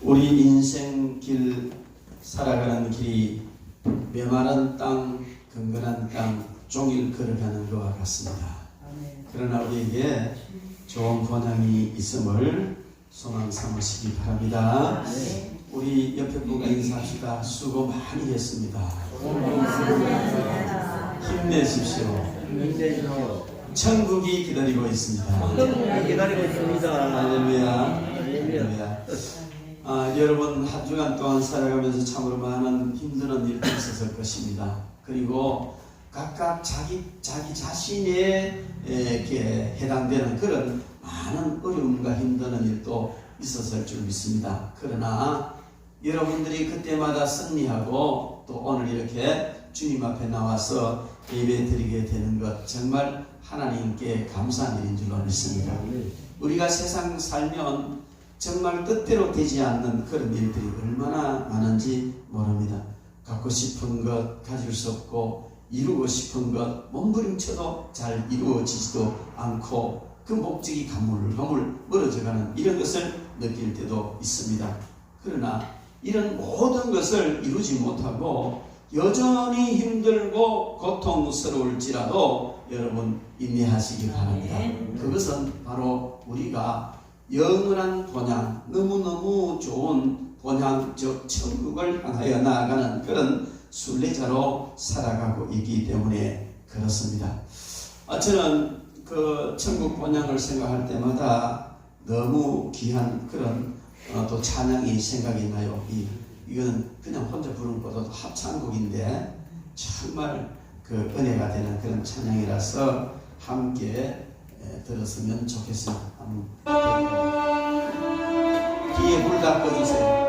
우리 인생 길 살아가는 길이 메마른 땅, 경건한 땅 종일 걸어가는 것과 같습니다. 그러나 우리에게 좋은 번향이 있음을 소망 삼으시기 바랍니다. 우리 옆에 분과 인사합시다. 수고 많이 했습니다. 힘내십시오. 천국이 기다리고 있습니다. 기다리고 있습니다. 할렐루야. 여러분 한 주간 동안 살아가면서 참으로 많은 힘든 일도 있었을 것입니다. 그리고 각각 자기 자신에게 해당되는 그런 많은 어려움과 힘든 일도 있었을 줄 믿습니다. 그러나 여러분들이 그때마다 승리하고 또 오늘 이렇게 주님 앞에 나와서 예배 드리게 되는 것 정말 하나님께 감사한 일인 줄로 믿습니다. 우리가 세상 살면 정말 뜻대로 되지 않는 그런 일들이 얼마나 많은지 모릅니다. 갖고 싶은 것 가질 수 없고 이루고 싶은 것 몸부림쳐도 잘 이루어지지도 않고 그 목적이 가물가물 멀어져가는 이런 것을 느낄 때도 있습니다. 그러나 이런 모든 것을 이루지 못하고 여전히 힘들고 고통스러울지라도 여러분 인내하시기 바랍니다. 그것은 바로 우리가 영원한 본향, 너무너무 좋은 본향적 천국을 향하여 나아가는 그런 순례자로 살아가고 있기 때문에 그렇습니다. 저는 그 천국 본향을 생각할 때마다 너무 귀한 그런 또 찬양이 생각이 나요. 이거는 그냥 혼자 부르는 것보다도 합창곡인데 정말 그 은혜가 되는 그런 찬양이라서 함께 들었으면 좋겠습니다. 뒤에 불 다 꺼주세요.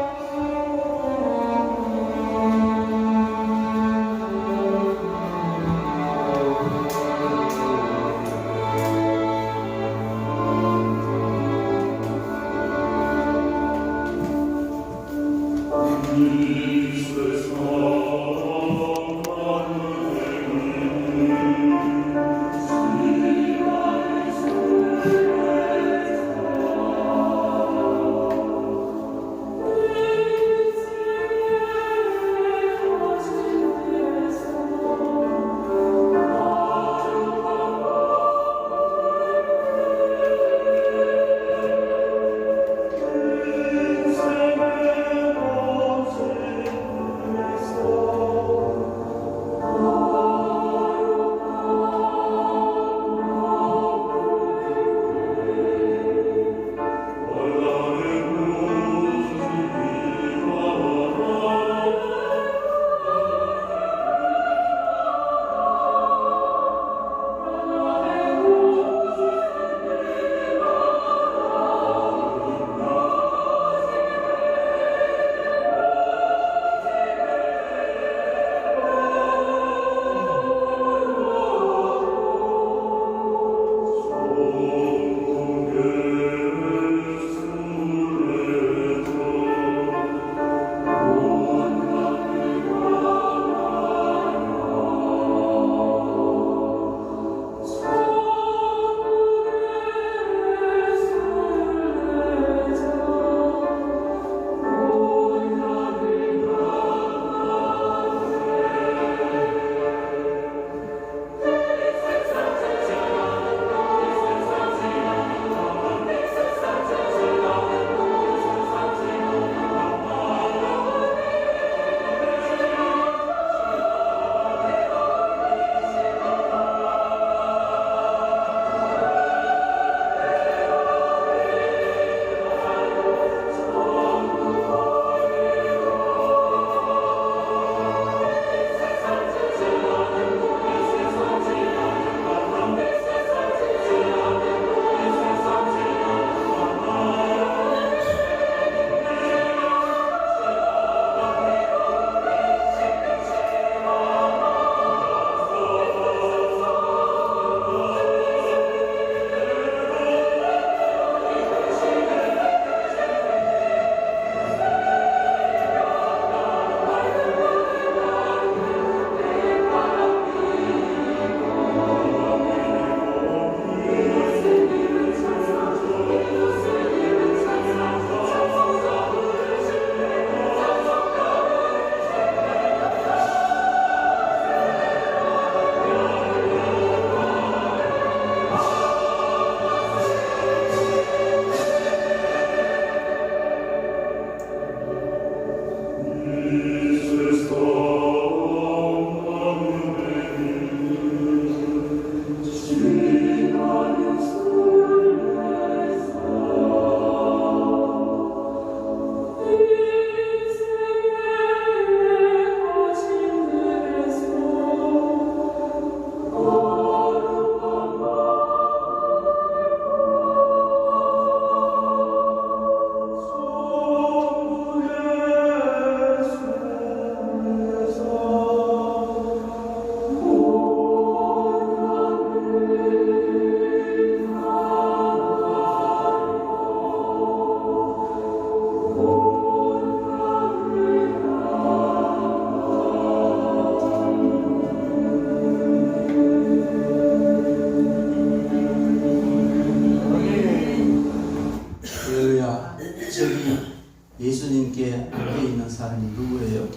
예수님께 앞에 있는 사람이 누구예요?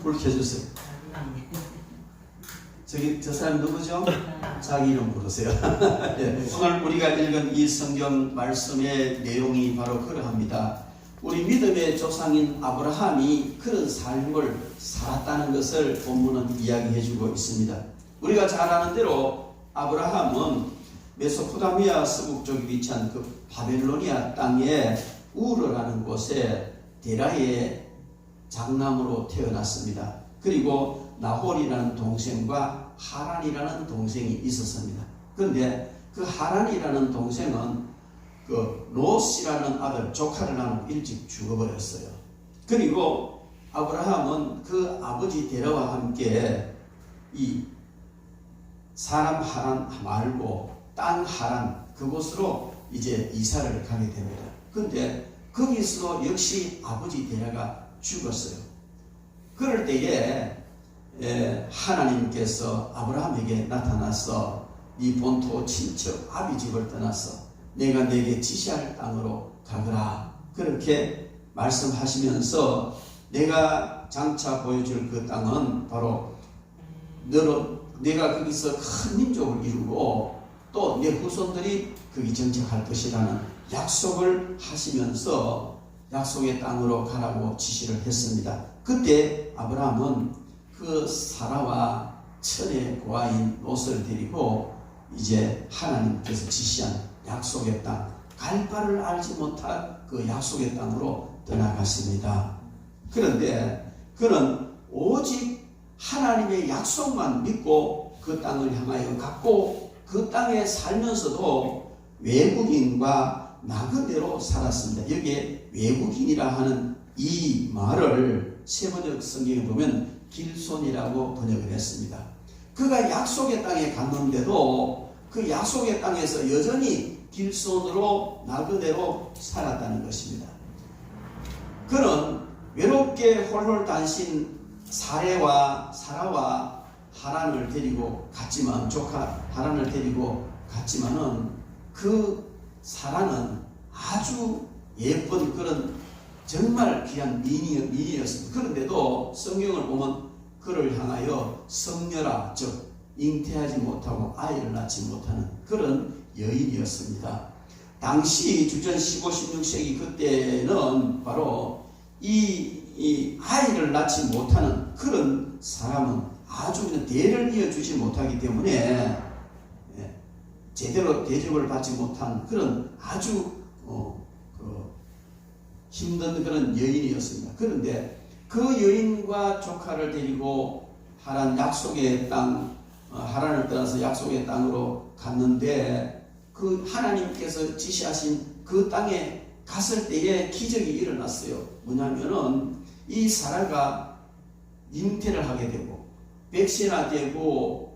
불 켜주세요. 저 사람 누구죠? 자기 이름 부르세요. 네, 오늘 우리가 읽은 이 성경 말씀의 내용이 바로 그러합니다. 우리 믿음의 조상인 아브라함이 그런 삶을 살았다는 것을 본문은 이야기해주고 있습니다. 우리가 잘 아는 대로 아브라함은 메소포타미아 서북 쪽에 위치한 그 바벨로니아 땅에 우르라는 곳에 데라의 장남으로 태어났습니다. 그리고 나홀이라는 동생과 하란이라는 동생이 있었습니다. 그런데 그 하란이라는 동생은 그 롯이라는 아들 조카를 낳고 일찍 죽어버렸어요. 그리고 아브라함은 그 아버지 데라와 함께 이 사람 하란 말고 땅 하란 그곳으로 이제 이사를 가게 됩니다. 그런데 거기서 역시 아버지 데라가 죽었어요. 그럴 때에 하나님께서 아브라함에게 나타나서 네 본토 친척 아비 집을 떠나서 내가 내게 지시할 땅으로 가거라 그렇게 말씀하시면서 내가 장차 보여줄 그 땅은 바로 내가 거기서 큰 민족을 이루고 또 내 후손들이 거기 정착할 것이라는 약속을 하시면서 약속의 땅으로 가라고 지시를 했습니다. 그때 아브라함은 그 사라와 천의 고아인 롯을 데리고 이제 하나님께서 지시한 약속의 땅, 갈 바를 알지 못할 그 약속의 땅으로 떠나갔습니다. 그런데 그는 오직 하나님의 약속만 믿고 그 땅을 향하여 갔고 그 땅에 살면서도 외국인과 나그네로 살았습니다. 여기에 외국인이라 하는 이 말을 세번역 성경에 보면 길손이라고 번역을 했습니다. 그가 약속의 땅에 갔는데도 그 약속의 땅에서 여전히 길손으로 나그네로 살았다는 것입니다. 그는 외롭게 홀홀 단신 사라와 하란을 데리고 갔지만 조카 하란을 데리고 갔지만은 그 사라는 아주 예쁜 그런 정말 귀한 미니였습니다. 그런데도 성경을 보면 그를 향하여 성녀라 즉 잉태하지 못하고 아이를 낳지 못하는 그런 여인이었습니다. 당시 주전 15, 16세기 그때는 바로 이 아이를 낳지 못하는 그런 사람은 아주 그냥 대를 이어주지 못하기 때문에 제대로 대접을 받지 못한 그런 아주 힘든 그런 여인이었습니다. 그런데 그 여인과 조카를 데리고 하란 약속의 땅, 하란을 떠나서 약속의 땅으로 갔는데 그 하나님께서 지시하신 그 땅에 갔을 때에 기적이 일어났어요. 뭐냐면은 이 사라가 잉태를 하게 되고 100세나 되고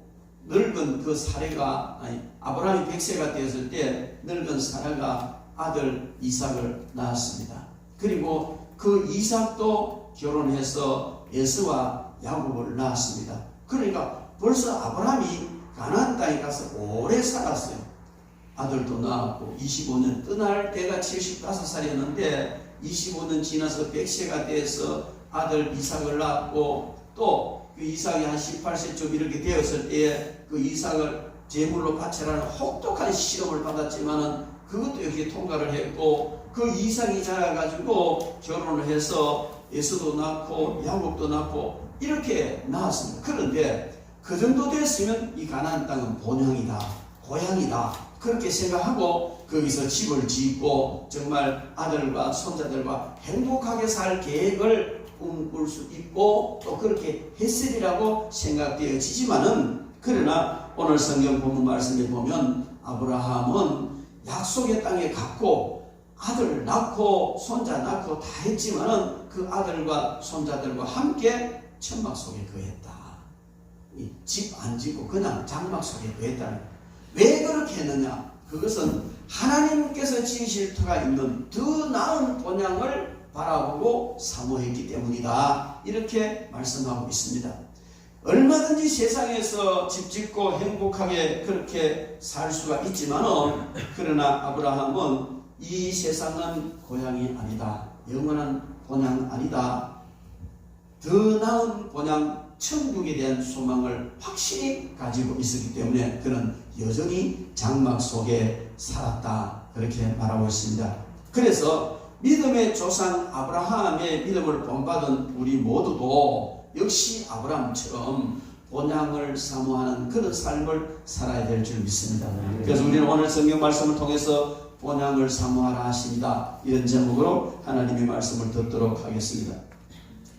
늙은 그 사라가 아브라함이 100세가 되었을 때 늙은 사라가 아들 이삭을 낳았습니다. 그리고 그 이삭도 결혼해서 에서와 야곱을 낳았습니다. 그러니까 벌써 아브라함이 가나안 땅에 가서 오래 살았어요. 아들도 낳았고 25년 떠날 때가 75살이었는데 25년 지나서 100세가 돼서 아들 이삭을 낳았고 또 그 이삭이 한 18세쯤 이렇게 되었을 때에 그 이삭을 제물로 바치라는 혹독한 시험을 받았지만은 그것도 역시 통과를 했고 그 이삭이 자라가지고 결혼을 해서 에서도 낳고 야곱도 낳고 이렇게 낳았습니다. 그런데 그 정도 됐으면 이 가나안 땅은 본향이다, 고향이다 그렇게 생각하고 거기서 집을 짓고 정말 아들과 손자들과 행복하게 살 계획을 꿈꿀 수 있고 또 그렇게 했으리라고 생각되어지지만은 그러나 오늘 성경 본문 말씀에 보면 아브라함은 약속의 땅에 갔고 아들 낳고 손자 낳고 다 했지만은 그 아들과 손자들과 함께 천막 속에 거했다. 집 안 짓고 그냥 장막 속에 거했다는. 왜 그렇게 했느냐? 그것은 하나님께서 지으실 터가 있는 더 나은 본향을 바라보고 사모했기 때문이다. 이렇게 말씀하고 있습니다. 얼마든지 세상에서 집 짓고 행복하게 그렇게 살 수가 있지만은 그러나 아브라함은 이 세상은 고향이 아니다. 영원한 본향 아니다. 더 나은 본향 천국에 대한 소망을 확실히 가지고 있었기 때문에 그는 여전히 장막 속에 살았다. 그렇게 말하고 있습니다. 그래서 믿음의 조상 아브라함의 믿음을 본받은 우리 모두도 역시 아브라함처럼 본향을 사모하는 그런 삶을 살아야 될 줄 믿습니다. 그래서 우리는 오늘 성경 말씀을 통해서 본향을 사모하라 하십니다. 이런 제목으로 하나님의 말씀을 듣도록 하겠습니다.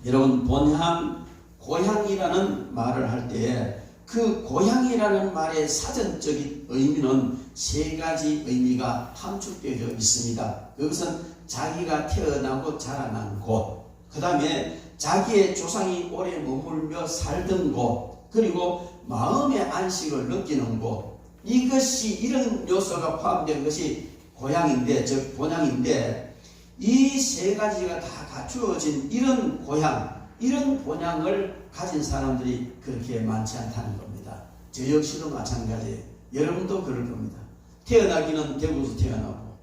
여러분, 본향, 고향이라는 말을 할 때에 그 고향이라는 말의 사전적인 의미는 세 가지 의미가 함축되어 있습니다. 그것은 자기가 태어나고 자라난 곳, 그 다음에 자기의 조상이 오래 머물며 살던 곳, 그리고 마음의 안식을 느끼는 곳, 이것이 이런 요소가 포함된 것이 고향인데, 즉 본향인데, 이 세 가지가 다 갖추어진 이런 고향, 이런 본향을 가진 사람들이 그렇게 많지 않다는 겁니다. 저 역시도 마찬가지예요. 여러분도 그럴 겁니다. 태어나기는 대구에서 태어나고,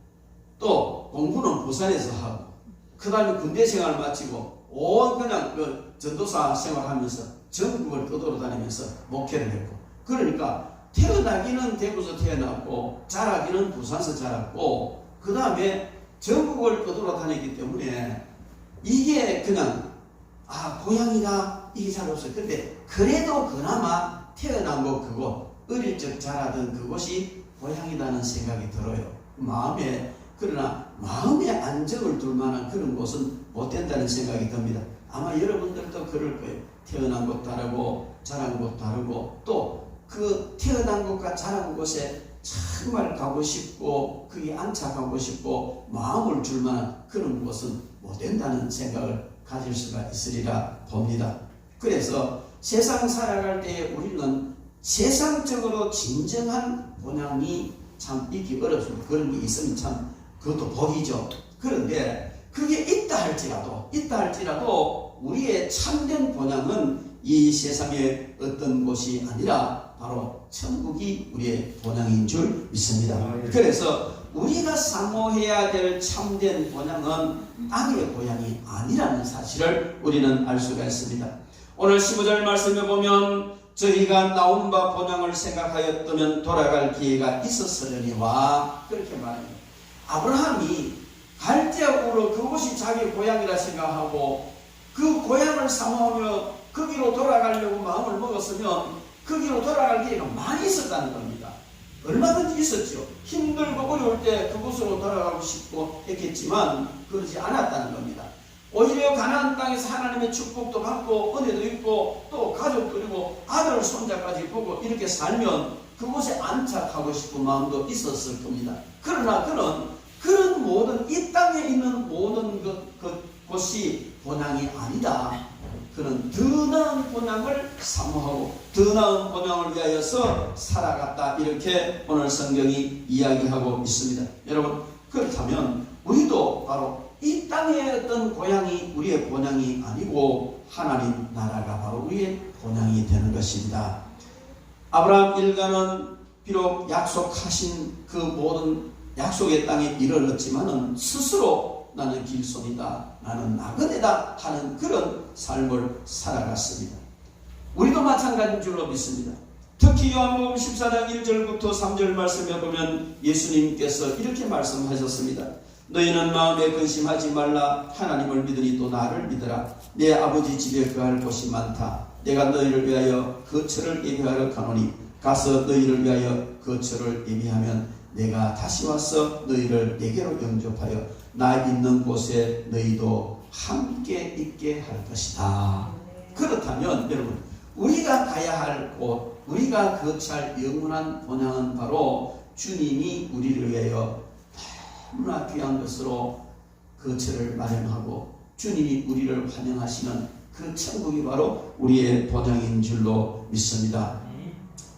또 공부는 부산에서 하고, 그 다음에 군대 생활을 마치고 그냥 그 전도사 생활하면서 전국을 떠돌아다니면서 목회를 했고, 그러니까 태어나기는 대구에서 태어났고 자라기는 부산에서 자랐고, 그 다음에 전국을 떠돌아다녔기 때문에 이게 그냥 고향이다 이게 잘 없어요. 근데 그래도 그나마 태어난 곳 그곳, 어릴 적 자라던 그곳이 고향이라는 생각이 들어요. 그러나 마음의 안정을 둘 만한 그런 곳은 못 된다는 생각이 듭니다. 아마 여러분들도 그럴 거예요. 태어난 곳 다르고 자란 곳 다르고, 또 그 태어난 곳과 자란 곳에 정말 가고 싶고 거기 안착하고 싶고 마음을 줄 만한 그런 곳은 못 된다는 생각을 가질 수가 있으리라 봅니다. 그래서 세상 살아갈 때에 우리는 세상적으로 진정한 본향이 참 있기 어렵습니다. 그런 게 있으면 참 그것도 복이죠. 그런데 그게 있다 할지라도 우리의 참된 본향은 이 세상의 어떤 곳이 아니라 바로 천국이 우리의 본향인 줄 믿습니다. 그래서 우리가 사모해야 될 참된 본향은 땅의 고향이 아니라는 사실을 우리는 알 수가 있습니다. 오늘 15절 말씀에 보면 저희가 나온 바 본향을 생각하였다면 돌아갈 기회가 있었으려니와 그렇게 말합니다. 아브라함이 갈대아우르 그곳이 자기 고향이라 생각하고 그 고향을 사모하며 거기로 돌아가려고 마음을 먹었으면 거기로 돌아갈 기회가 많이 있었다는 겁니다. 얼마든지 있었죠. 힘들고 어려울 때 그곳으로 돌아가고 싶고 했겠지만 그러지 않았다는 겁니다. 오히려 가나안 땅에서 하나님의 축복도 받고 은혜도 있고 또 가족도 있고 아들 손자까지 보고 이렇게 살면 그곳에 안착하고 싶은 마음도 있었을 겁니다. 그러나 그는 그런 모든 이 땅에 있는 모든 곳이 본향이 아니다. 그는 더 나은 본향을 사모하고 더 나은 본향을 위하여서 살아갔다. 이렇게 오늘 성경이 이야기하고 있습니다. 여러분, 그렇다면 우리도 바로 이 땅의 어떤 고향이 우리의 본향이 아니고 하나님 나라가 바로 우리의 본향이 되는 것입니다. 아브라함 일가는 비록 약속하신 그 모든 약속의 땅에 이르렀지만은 스스로 나는 길손이다, 나는 나그네다 하는 그런 삶을 살아갔습니다. 우리도 마찬가지인 줄로 믿습니다. 특히 요한복음 14장 1절부터 3절 말씀에 보면 예수님께서 이렇게 말씀하셨습니다. 너희는 마음에 근심하지 말라. 하나님을 믿으니 또 나를 믿으라. 내 아버지 집에 거할 곳이 많다. 내가 너희를 위하여 거처를 예비하러 가노니 가서 너희를 위하여 거처를 예비하면 내가 다시 와서 너희를 내게로 영접하여 나 있는 곳에 너희도 함께 있게 할 것이다. 그렇다면 여러분, 우리가 가야 할 곳, 우리가 거처할 영원한 본향은 바로 주님이 우리를 위하여 너무나 귀한 것으로 거처를 마련하고 주님이 우리를 환영하시는 그 천국이 바로 우리의 본향인 줄로 믿습니다.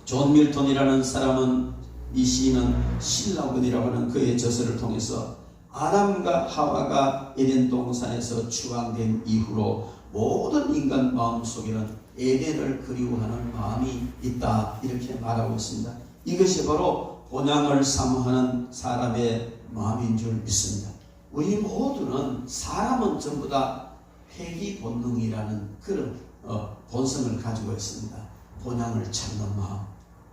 존 밀턴이라는 사람은, 이 시인은 신라군이라고 하는 그의 저서를 통해서 아담과 하와가 에덴 동산에서 추방된 이후로 모든 인간 마음속에는 에덴을 그리워하는 마음이 있다, 이렇게 말하고 있습니다. 이것이 바로 본향을 사모하는 사람의 마음인 줄 믿습니다. 우리 모두는 사람은 전부 다 회귀 본능이라는 그런 본성을 가지고 있습니다. 본향을 찾는 마음,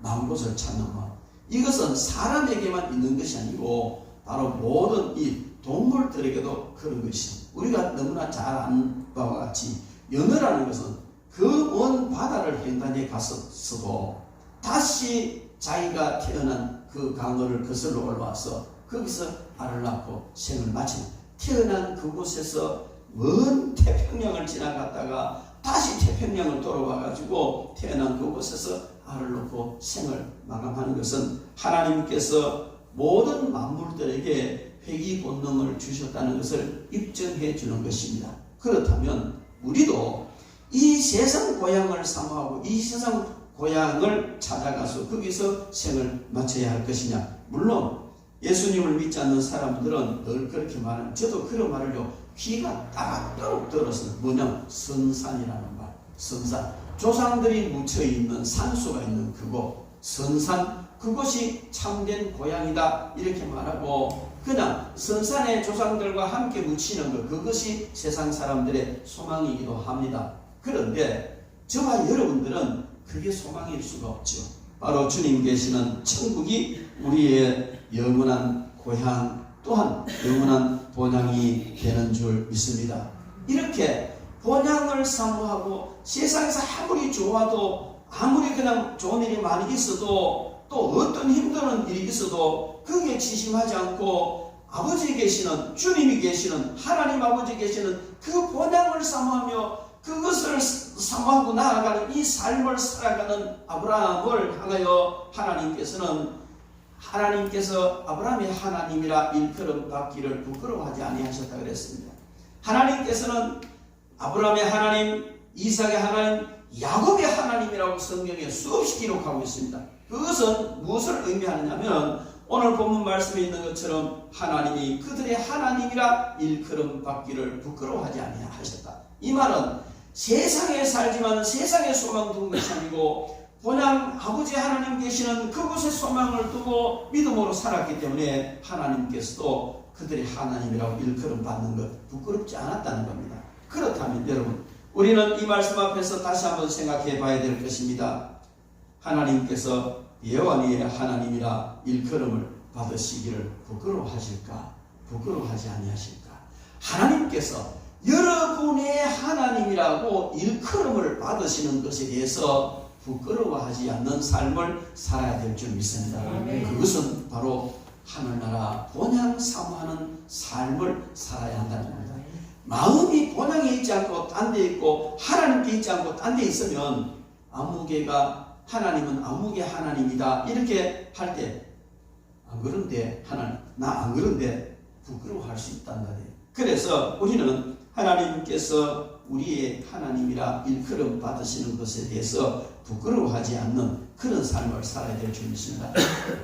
남은 곳을 찾는 마음. 이것은 사람에게만 있는 것이 아니고 바로 모든 이 동물들에게도 그런 것입니다. 우리가 너무나 잘 아는 바와 같이 연어라는 것은 그 먼 바다를 횡단해 갔었어도 다시 자기가 태어난 그 강을 거슬러 올라와서 거기서 알을 낳고 생을 마치는, 태어난 그곳에서 먼 태평양을 지나갔다가 다시 태평양을 돌아와 가지고 태어난 그곳에서 알을 낳고 생을 마감하는 것은 하나님께서 모든 만물들에게 회귀 본능을 주셨다는 것을 입증해 주는 것입니다. 그렇다면 우리도 이 세상 고향을 사모하고 이 세상 고향을 찾아가서 거기서 생을 마쳐야 할 것이냐? 물론 예수님을 믿지 않는 사람들은 늘 그렇게 말하는, 저도 그런 말을요 귀가 따갑도록 들었어요. 뭐냐면 선산이라는 말. 선산, 조상들이 묻혀있는 산소가 있는 그곳, 선산, 그것이 참된 고향이다 이렇게 말하고, 그냥 선산의 조상들과 함께 묻히는 것, 그것이 세상 사람들의 소망이기도 합니다. 그런데 저와 여러분들은 그게 소망일 수가 없죠. 바로 주님 계시는 천국이 우리의 영원한 고향 또한 영원한 본향이 되는 줄 믿습니다. 이렇게 본향을 사모하고 세상에서 아무리 좋아도, 아무리 그냥 좋은 일이 많이 있어도, 또 어떤 힘드는 일이 있어도 거기에 지심하지 않고 아버지 계시는, 주님이 계시는, 하나님 아버지 계시는 그 본향을 사모하며 그것을 사모하고 나아가는 이 삶을 살아가는 아브라함을 향하여 하나님께서 아브라함의 하나님이라 일컬음 받기를 부끄러워하지 아니하셨다 그랬습니다. 하나님께서는 아브라함의 하나님, 이삭의 하나님, 야곱의 하나님이라고 성경에 수없이 기록하고 있습니다. 그것은 무엇을 의미하느냐면 오늘 본문 말씀에 있는 것처럼 하나님이 그들의 하나님이라 일컬음 받기를 부끄러워하지 아니하셨다. 이 말은 세상에 살지만 세상에 소망 두는 것이 아니고 본향 아버지 하나님 계시는 그곳에 소망을 두고 믿음으로 살았기 때문에 하나님께서도 그들의 하나님이라고 일컬음 받는 것 부끄럽지 않았다는 겁니다. 그렇다면 여러분, 우리는 이 말씀 앞에서 다시 한번 생각해 봐야 될 것입니다. 하나님께서 여호와의 하나님이라 일컬음을 받으시기를 부끄러워하실까? 부끄러워하지 아니하실까? 하나님께서 여러분의 하나님이라고 일컬음을 받으시는 것에 대해서 부끄러워하지 않는 삶을 살아야 될 줄 믿습니다. 그것은 바로 하늘나라 본향 사모하는 삶을 살아야 한다는 겁니다. 마음이 본향에 있지 않고 딴 데 있고 하나님께 있지 않고 딴 데 있으면 아무개가 하나님은 아무개 하나님이다 이렇게 할 때 안 그런데 하나님 나 안 그런데 부끄러워할 수 있단 말이에요. 그래서 우리는 하나님께서 우리의 하나님이라 일컬음 받으시는 것에 대해서 부끄러워하지 않는 그런 삶을 살아야 될 줄 믿습니다.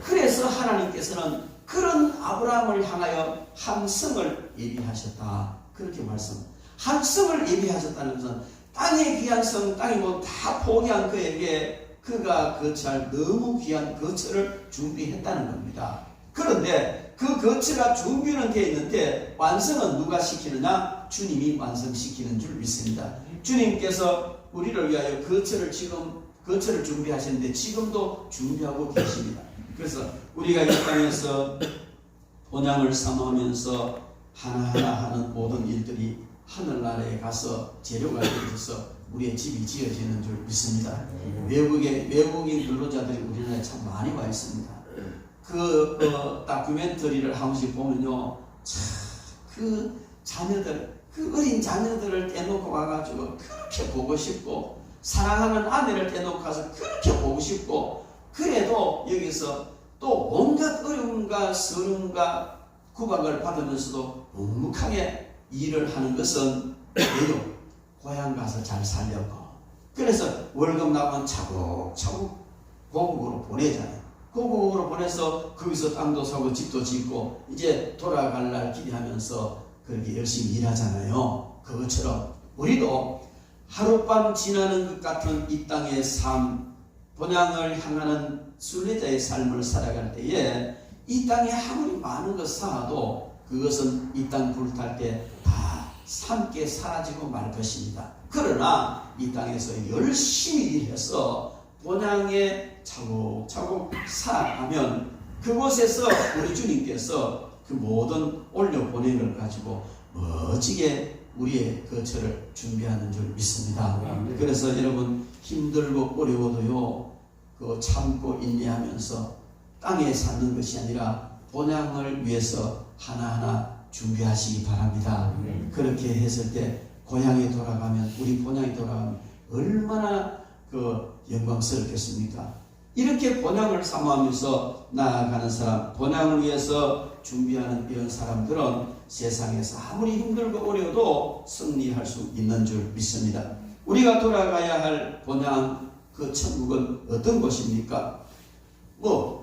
그래서 하나님께서는 그런 아브라함을 향하여 한 성을 예비하셨다. 그렇게 한 성을 예비하셨다는 것은 땅의 귀한 성, 땅이 뭐 다 포기한 그에게 그가 거처할 너무 귀한 거처를 준비했다는 겁니다. 그런데 그 거처가 준비는 되어 있는데 완성은 누가 시키느냐? 주님이 완성시키는 줄 믿습니다. 주님께서 우리를 위하여 거처를 준비하시는데 지금도 준비하고 계십니다. 그래서 우리가 이 땅에서 본향을 사모하면서 하나하나 하는 모든 일들이 하늘나라에 가서 재료가 되어서 우리의 집이 지어지는 줄 믿습니다. 외국인 근로자들이 우리나라에 참 많이 와 있습니다. 그 다큐멘터리를 한 번씩 보면요, 그 자녀들, 그 어린 자녀들을 떼놓고 와가지고 그렇게 보고 싶고, 사랑하는 아내를 떼놓고 가서 그렇게 보고 싶고, 그래도 여기서 또 온갖 어려움과 서름과 구박을 받으면서도 묵묵하게 일을 하는 것은 왜요? 고향 가서 잘 살려고. 그래서 월급 나면 차곡차곡 고국으로 보내잖아요. 고국으로 보내서 거기서 땅도 사고 집도 짓고 이제 돌아갈 날 기대하면서 그렇게 열심히 일하잖아요. 그것처럼 우리도 하룻밤 지나는 것 같은 이 땅의 삶, 본향을 향하는 순례자의 삶을 살아갈 때에 이 땅에 아무리 많은 것 쌓아도 그것은 이 땅 불탈 때 다 함께 사라지고 말 것입니다. 그러나 이 땅에서 열심히 일해서 본향에 차곡차곡 쌓아가면 그곳에서 우리 주님께서 그 모든 올려보낸 걸 가지고 멋지게 우리의 거처를 준비하는 줄 믿습니다. 그래서 여러분 힘들고 어려워도요, 그 참고 인내하면서 땅에 사는 것이 아니라 본향을 위해서 하나하나 준비하시기 바랍니다. 그렇게 했을 때 고향에 돌아가면, 우리 본향에 돌아가면 얼마나 그 영광스럽겠습니까? 이렇게 본향을 사모하면서 나아가는 사람, 본향을 위해서 준비하는 이런 사람들은 세상에서 아무리 힘들고 어려워도 승리할 수 있는 줄 믿습니다. 우리가 돌아가야 할 본향, 그 천국은 어떤 곳입니까?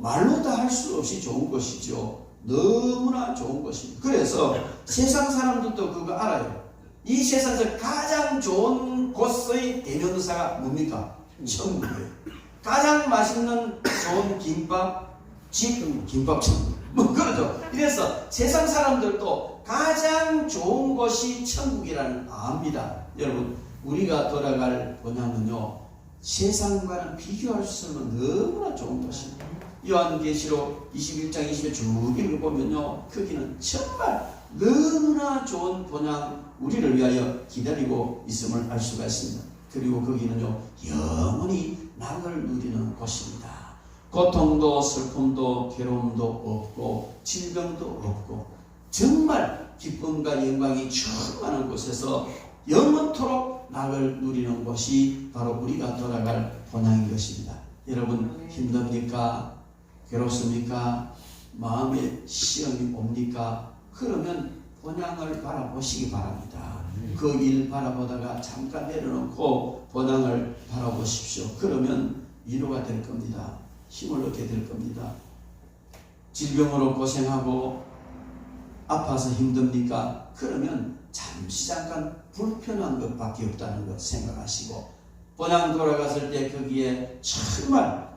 말로 다 할 수 없이 좋은 곳이죠. 너무나 좋은 것입니다. 그래서 세상 사람들도 그거 알아요. 이 세상에서 가장 좋은 곳의 대명사가 뭡니까? 천국이에요. 가장 맛있는 좋은 김밥, 김밥 천국. 그러죠. 그래서 세상 사람들도 가장 좋은 곳이 천국이라는 압니다. 여러분, 우리가 돌아갈 본향은요, 세상과는 비교할 수 없는 너무나 좋은 곳입니다. 요한계시록 21장 20에 쭉 읽어보면요, 거기는 정말 너무나 좋은 본향, 우리를 위하여 기다리고 있음을 알 수가 있습니다. 그리고 거기는요, 영원히 낙을 누리는 곳입니다. 고통도 슬픔도 괴로움도 없고 질병도 없고 정말 기쁨과 영광이 충만한 곳에서 영원토록 낙을 누리는 곳이 바로 우리가 돌아갈 본향인 것입니다. 여러분, 힘듭니까? 괴롭습니까? 마음에 시험이 옵니까? 그러면 본향을 바라보시기 바랍니다. 그 일 바라보다가 잠깐 내려놓고 본향을 바라보십시오. 그러면 위로가 될 겁니다. 힘을 얻게 될 겁니다. 질병으로 고생하고 아파서 힘듭니까? 그러면 잠시 잠깐 불편한 것밖에 없다는 것 생각하시고, 본향 돌아갔을 때 거기에 정말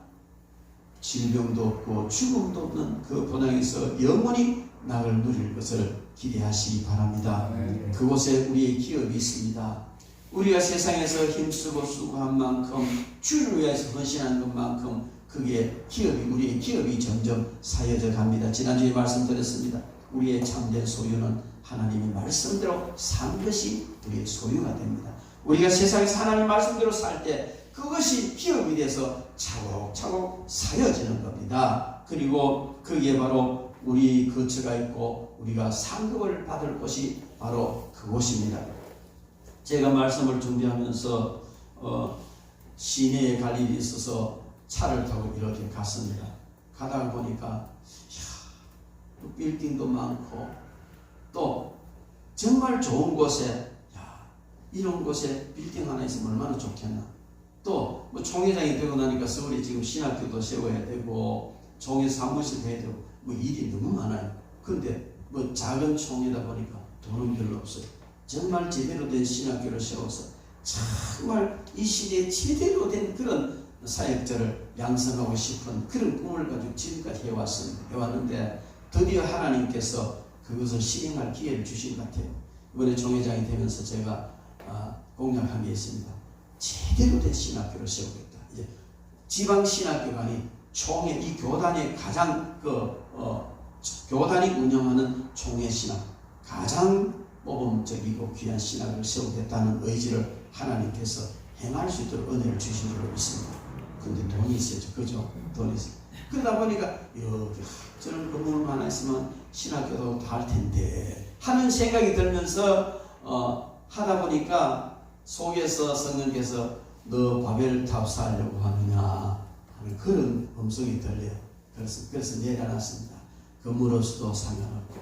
질병도 없고 죽음도 없는 그 본향에서 영원히 낙을 누릴 것을 기대하시기 바랍니다. 그곳에 우리의 기업이 있습니다. 우리가 세상에서 힘쓰고 수고한 만큼, 주를 위해서 헌신한 것만큼 그게 우리의 기업이 점점 사여져 갑니다. 지난주에 말씀드렸습니다. 우리의 참된 소유는 하나님의 말씀대로 산 것이 우리의 소유가 됩니다. 우리가 세상에서 하나님 말씀대로 살 때 그것이 기업이 돼서 차곡차곡 사여지는 겁니다. 그리고 거기에 바로 우리 거처가 있고 우리가 상급을 받을 곳이 바로 그곳입니다. 제가 말씀을 준비하면서 시내에 갈 일이 있어서 차를 타고 이렇게 갔습니다. 가다가 보니까 빌딩도 많고 또 정말 좋은 곳에, 이런 곳에 빌딩 하나 있으면 얼마나 좋겠나. 또 총회장이 되고 나니까 서울에 지금 신학교도 세워야 되고 총회 사무실 해야 되고 일이 너무 많아요. 그런데 작은 총회다 보니까 돈은 별로 없어요. 정말 제대로 된 신학교를 세워서 정말 이 시대에 제대로 된 그런 사역자를 양성하고 싶은 그런 꿈을 가지고 지금까지 해왔는데 드디어 하나님께서 그것을 실행할 기회를 주신 것 같아요. 이번에 총회장이 되면서 제가 공약한 게 있습니다. 제대로 된 신학교를 세우겠다. 이제 지방 신학교가 아닌 총회, 이 교단의 가장 교단이 운영하는 총회 신학, 가장 모범적이고 귀한 신학을 세우겠다는 의지를 하나님께서 행할 수 있도록 은혜를 주신 줄로 믿습니다. 근데 돈이 있어야죠. 그죠? 돈이 있어요. 그러다 보니까 저는 건물 하나 있으면 신학교도 다 할 텐데 하는 생각이 들면서 하다 보니까 속에서 성령께서 너 바벨탑 쌓으려고 하느냐 하는 그런 음성이 들려요. 그래서 내려놨습니다. 건물 없어도 상관없고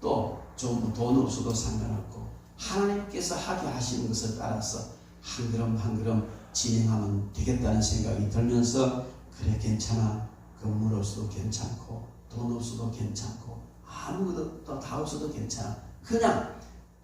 또 좀 돈 없어도 상관없고 하나님께서 하게 하시는 것을 따라서 한 걸음 한 걸음 진행하면 되겠다는 생각이 들면서 그래 괜찮아. 건물 없어도 괜찮고 돈 없어도 괜찮고 아무것도 다 없어도 괜찮아. 그냥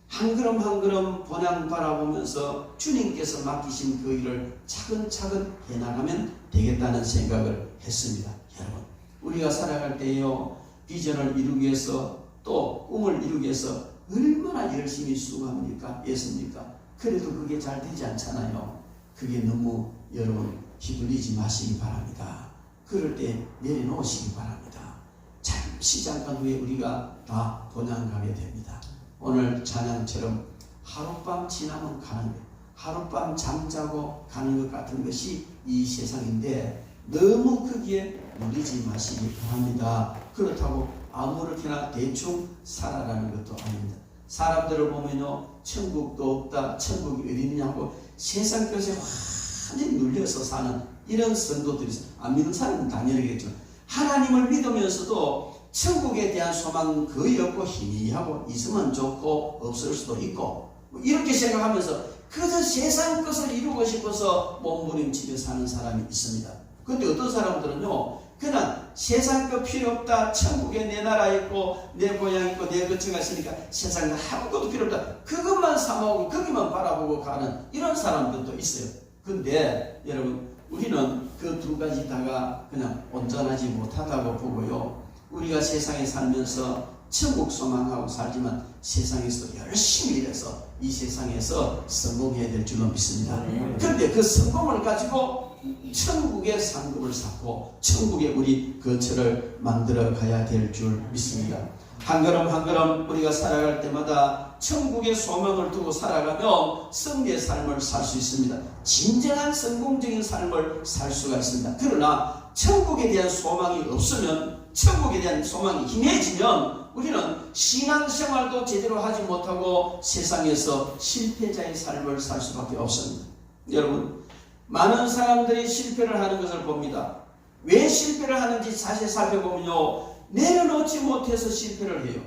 한 걸음 한 걸음 본향 바라보면서 주님께서 맡기신 그 일을 차근차근 해나가면 되겠다는 생각을 했습니다. 여러분, 우리가 살아갈 때요, 비전을 이루기 위해서 또 꿈을 이루기 위해서 얼마나 열심히 수고합니까? 애씁니까? 그래도 그게 잘 되지 않잖아요. 그게 너무 여러분 휘둘리지 마시기 바랍니다. 그럴 때 내려놓으시기 바랍니다. 잠시 잠깐 후에 우리가 다 본향 가게 됩니다. 오늘 찬양처럼 하룻밤 지나면 가는 것, 하룻밤 잠자고 가는 것 같은 것이 이 세상인데 너무 거기에 눌리지 마시기 바랍니다. 그렇다고 아무렇게나 대충 살아가는 것도 아닙니다. 사람들을 보면요, 천국도 없다, 천국이 어디 있느냐고 세상 것에 완전히 눌려서 사는 이런 성도들이 있어요. 안 믿는 사람은 당연하겠죠. 하나님을 믿으면서도 천국에 대한 소망은 거의 없고 희미하고 있으면 좋고 없을 수도 있고 이렇게 생각하면서 그저 세상 것을 이루고 싶어서 몸부림치며 사는 사람이 있습니다. 근데 어떤 사람들은요, 그냥 세상 것 필요 없다, 천국에 내 나라 있고 내 고향 있고 내 거처가 있으니까 세상 아무것도 필요 없다, 그것만 삼아오고 거기만 바라보고 가는 이런 사람들도 있어요. 근데 여러분, 우리는 그 두 가지 다가 그냥 온전하지 못하다고 보고요, 우리가 세상에 살면서 천국 소망하고 살지만 세상에서 열심히 일해서 이 세상에서 성공해야 될 줄로 믿습니다. 그런데 그 성공을 가지고 천국의 상급을 쌓고 천국에 우리 거처를 만들어 가야 될 줄 믿습니다. 한 걸음 한 걸음 우리가 살아갈 때마다 천국의 소망을 두고 살아가면 승리의 삶을 살 수 있습니다. 진정한 성공적인 삶을 살 수가 있습니다. 그러나 천국에 대한 소망이 없으면, 천국에 대한 소망이 희미해지면 우리는 신앙생활도 제대로 하지 못하고 세상에서 실패자의 삶을 살 수밖에 없습니다. 여러분, 많은 사람들이 실패를 하는 것을 봅니다. 왜 실패를 하는지 자세히 살펴보면요, 내려놓지 못해서 실패를 해요.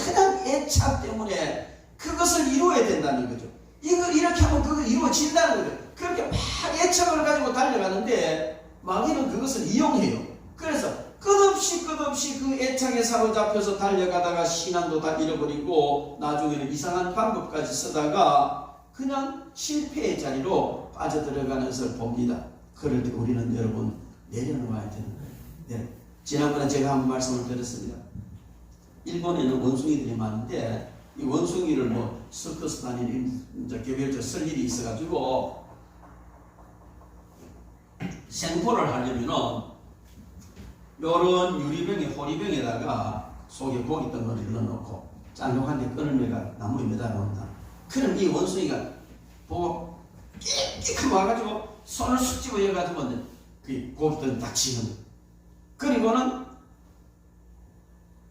그냥 애착 때문에 그것을 이루어야 된다는 거죠. 이거 이렇게 하면 그거 이루어진다는 거죠. 그렇게 막 애착을 가지고 달려가는데 마귀는 그것을 이용해요. 그래서 끝없이 그 애착에 사로잡혀서 달려가다가 신앙도 다 잃어버리고 나중에는 이상한 방법까지 쓰다가 그냥 실패의 자리로 빠져들어가는 것을 봅니다. 그럴 때 우리는 여러분 내려놓아야 되는 거예요. 네. 지난번에 제가 한 말씀을 드렸습니다. 일본에는 원숭이들이 많은데 이 원숭이를 뭐 서커스 다니는 개별적 쓸 일이 있어가지고 생포를 하려면은 요런 유리병에 호리병에다가 속에 고기 덩어리를 넣어놓고 짤록한 데 끈을매가 나무에 매달아 놓는다. 그럼 이 원숭이가 보고 끽끽 와가지고 손을 쑥 집어 여가지고 그 고기 덩어리 딱 치는 거예요. 그리고는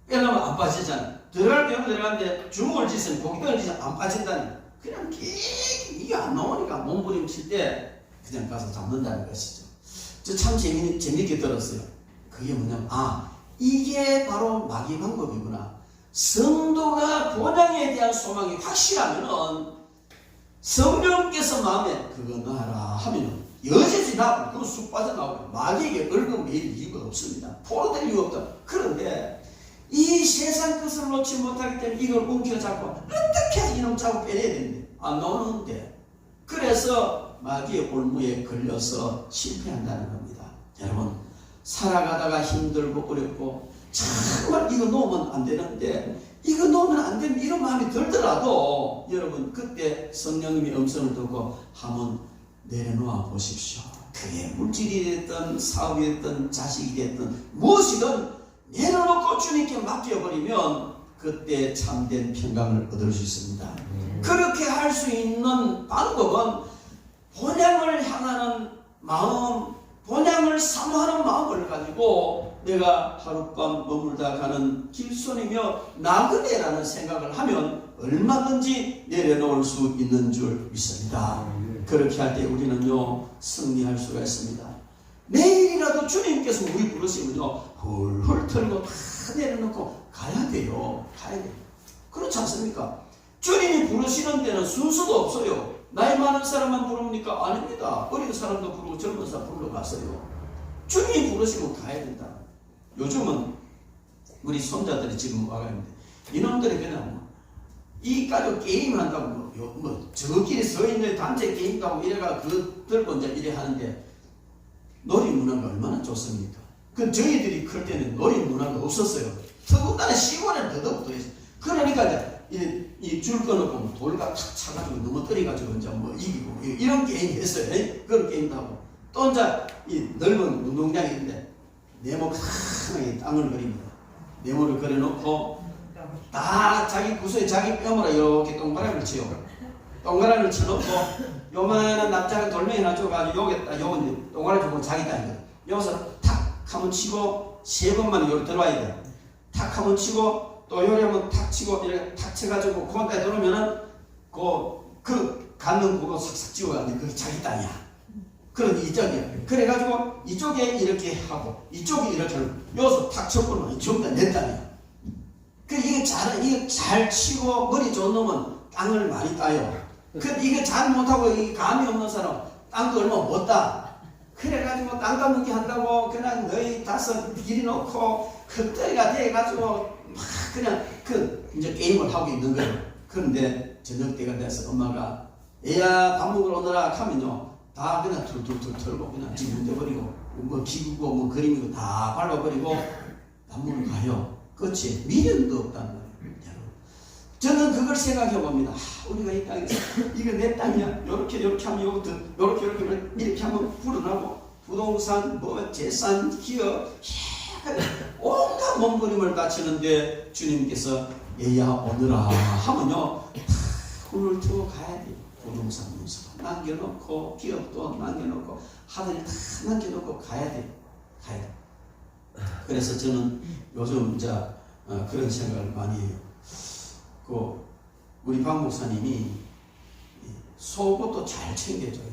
빼려면 안 빠지잖아. 들어갈 때 들어가는데 주먹을 쥐으면 고기 덩어리 쥐으면 안 빠진다니. 그냥 이게 안 나오니까 몸부림칠 때 그냥 가서 잡는다는 것이죠. 저 참 재밌게 들었어요. 그게 뭐냐면, 이게 바로 마귀 방법이구나. 성도가 본향에 대한 소망이 확실하면은 성령께서 마음에 그거 놔라 하면은 여지지 나고 그거 쑥 빠져나오고 마귀에게 얼굴 매일 이유가 없습니다. 포로될 이유가 없다. 그런데 이 세상 것을 놓지 못하기 때문에 이걸 움켜잡고 어떻게 해서 이놈 잡고 빼내야 되는데 안 나오는데, 그래서 마귀의 올무에 걸려서 실패한다는 겁니다. 여러분, 살아가다가 힘들고 어렵고 정말 이거 놓으면 안 되는데, 이거 놓으면 안 되는 이런 마음이 들더라도 여러분 그때 성령님의 음성을 듣고 한번 내려놓아 보십시오. 그게 물질이 됐든 사업이 됐든 자식이 됐든 무엇이든 내려놓고 주님께 맡겨버리면 그때 참된 평강을 얻을 수 있습니다. 그렇게 할 수 있는 방법은 본향을 향하는 마음, 본향을 사모하는 마음을 가지고 내가 하룻밤 머물다 가는 길손이며 나그네라는 생각을 하면 얼마든지 내려놓을 수 있는 줄 믿습니다. 그렇게 할 때 우리는요 승리할 수가 있습니다. 내일이라도 주님께서 우리 부르시면요 훌훌 털고 다 내려놓고 가야 돼요. 가야 돼요. 그렇지 않습니까? 주님이 부르시는 데는 순서도 없어요. 나이 많은 사람만 부릅니까? 아닙니다. 어린 사람도 부르고 젊은 사람 부르러 갔어요. 주님이 부르시면 가야 된다. 요즘은 우리 손자들이 지금 와가 있는데 이놈들이 그냥 이 가족 게임한다고 저끼리 서 있는 단체 게임도 하고 이래가 그 들고 이제 이래 하는데 놀이 문화가 얼마나 좋습니까? 그 저희들이 클 때는 놀이 문화가 없었어요. 더군다나 시골에 더더욱 있어요. 그러니까 이제 이줄 끊어놓고 돌과 탁 차가지고 넘어뜨려가지고 이제 뭐 이기고 이런 게임 했어요. 그런 게임도 하고 또 이제 이 넓은 운동장이 있는데 네모 하나에 땅을 그립니다. 네모를 그려놓고 다 자기 구석에 자기 뼈으로 이렇게 동그라미를 치요. 동그라미를 쳐놓고 요만한 납작한 돌멩이 하나 줘가지고 여기다 요건 동그라미 주고 자기 땅이거든. 여기서 탁 한번 치고 3번만 요리 들어와야 돼. 탁 한번 치고 또 요리 한번 탁 치고 이렇게 탁 쳐가지고 거기다 들어오면은 그 갖는 그거 싹싹 찍어가지고 그게 자기 땅이야. 그런 이쪽이야. 그래가지고 이쪽에 이렇게 하고 이쪽에 이렇게 하고 여기서 탁 쳐보면 이쪽이 내 땅이야. 이게 잘 치고 머리 좋은 놈은 땅을 많이 따요. 이게 잘 못하고 이 감이 없는 사람 땅도 얼마 못 따. 그래가지고 땅 따먹기 한다고 그냥 너희 다섯 길이 놓고 흙덩이가 돼가지고 막 그냥 이제 게임을 하고 있는 거예요. 그런데 저녁 때가 돼서 엄마가 애야 밥 먹으러 오너라 하면요 다 그냥 툴툴툴 털고 그냥 집 문대 버리고 뭐 기구고 뭐 그림이고 다 밟아버리고 밥 먹으러 가요. 그렇지 미련도 없다는 거예요. 저는 그걸 생각해 봅니다. 우리가 이 땅에서 이거 내 땅이야. 요렇게 하면 요것도 이렇게 하면 불어나고 부동산 뭐 재산 기업 온갖 몸부림을 다치는데 주님께서 얘야 오너라 하면요 오늘 두고 가야 돼요. 부동산 문서 남겨놓고 기업도 남겨놓고 하늘이 다 남겨놓고 가야 돼요. 그래서 저는 요즘 이제 그런 생각을 많이 해요. 우리 박 목사님이 속옷도 잘 챙겨줘요.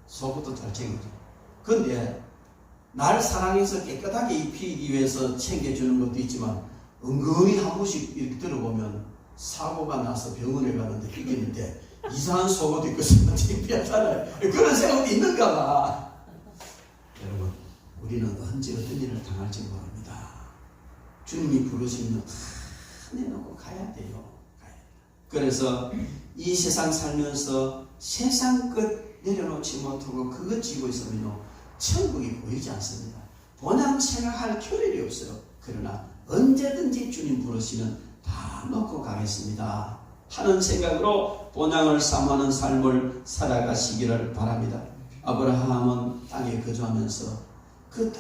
속옷도 잘 챙겨줘요. 근데 날 사랑해서 깨끗하게 입히기 위해서 챙겨주는 것도 있지만 은근히 한 번씩 이렇게 들어보면 사고가 나서 병원에 가는데 이기는데 이상한 속옷 입고 있으면 창피하잖아요. 그런 생각도 있는가 봐. 여러분 우리는 언제 어떤 일을 당할지 모릅니다. 주님이 부르시면 다 내놓고 가야 돼요. 그래서 이 세상 살면서 세상 끝 내려놓지 못하고 그것 지고 있으면요 천국이 보이지 않습니다. 본향 생각할 겨를이 없어요. 그러나 언제든지 주님 부르시면 다 놓고 가겠습니다 하는 생각으로 본향을 삼하는 삶을 살아가시기를 바랍니다. 아브라함은 땅에 거주하면서 그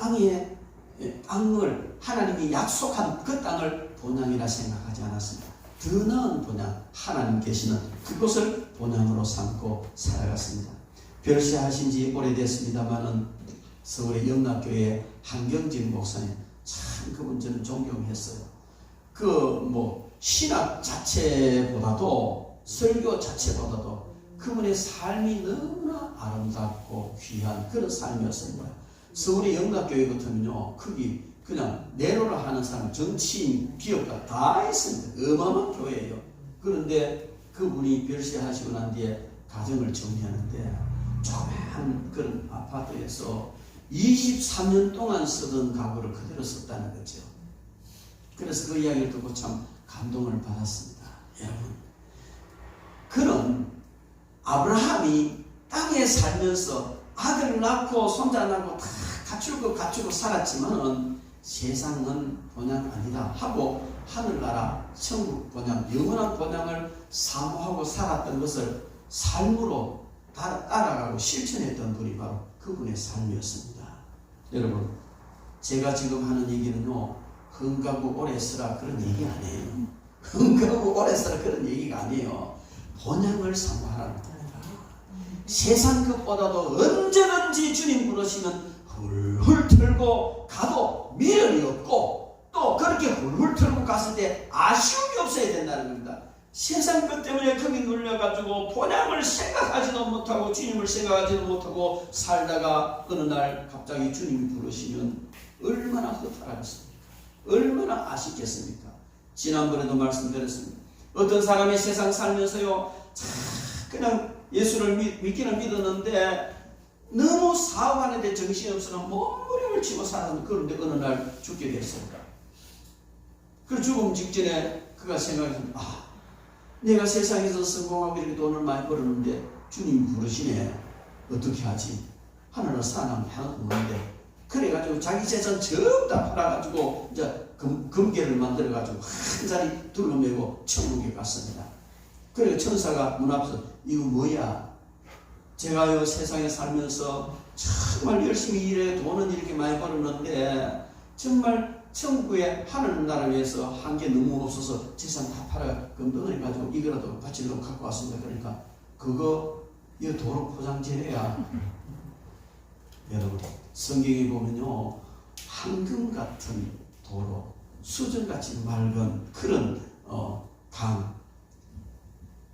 땅을 하나님이 약속한 그 땅을 본향이라 생각하지 않았습니다. 더 나은 본향, 하나님 계시는 그곳을 본향으로 삼고 살아갔습니다. 별세하신 지 오래됐습니다만은 서울의 영락교회 한경진 목사님 참 그분 저는 존경했어요. 신학 자체보다도 설교 자체보다도 그분의 삶이 너무나 아름답고 귀한 그런 삶이었습니다. 서울의 영락교회 같으면요 거기 그냥 내로라 하는 사람 정치인 기업가 다 있습니다. 어마어마한 교회예요. 그런데 그분이 별세하시고 난 뒤에 가정을 정리하는데 조그만 그런 아파트에서 23년 동안 쓰던 가구를 그대로 썼다는 거죠. 그래서 그 이야기를 듣고 참 감동을 받았습니다. 여러분 그런 아브라함이 땅에 살면서 아들 낳고 손자 낳고 다 갖추고 살았지만은 세상은 본향 아니다 하고 하늘나라 천국 본향 영원한 본향을 사모하고 살았던 것을 삶으로 따라가고 실천했던 분이 바로 그분의 삶이었습니다. 여러분 제가 지금 하는 얘기는요 흥가구 오래 쓰라 그런 얘기 아니에요. 흥가구 오래 쓰라 그런 얘기가 아니에요. 본향을 사모하라는 겁니다. 세상 것보다도 언제든지 주님 부르시면 훌훌 털고 가도 미련이 없고 또 그렇게 훌훌 털고 갔을 때 아쉬움이 없어야 된다는 겁니다. 세상 것 때문에 거기 눌려가지고 본향을 생각하지도 못하고 주님을 생각하지도 못하고 살다가 어느 날 갑자기 주님이 부르시면 얼마나 허탈하겠습니까? 얼마나 아쉽겠습니까? 지난번에도 말씀드렸습니다. 어떤 사람이 세상 살면서요 그냥 예수를 믿기는 믿었는데 너무 사업하는데 정신이 없어서 몸부림을 치고 살았는데 그런데 어느 날 죽게 됐습니다. 그 죽음 직전에 그가 생각했습니다. 내가 세상에서 성공하고 이렇게 돈을 많이 벌었는데 주님이 부르시네. 어떻게 하지? 하늘을 사람 향하는데 그래가지고 자기 재산 전부 다 팔아가지고 이제 금괴를 만들어가지고 한 자리 둘러매고 천국에 갔습니다. 그리고 천사가 문 앞에서 이거 뭐야? 제가요 세상에 살면서 정말 열심히 일해 돈은 이렇게 많이 벌었는데 정말 천국에 하늘나라 위해서 한 게 너무 없어서 재산 다 팔아 금덩어리 가지고 이거라도 바치려고 갖고 왔습니다. 그러니까 그거 이거 도로 포장재래야. 여러분 성경에 보면요 황금 같은 도로 수정같이 맑은 그런 강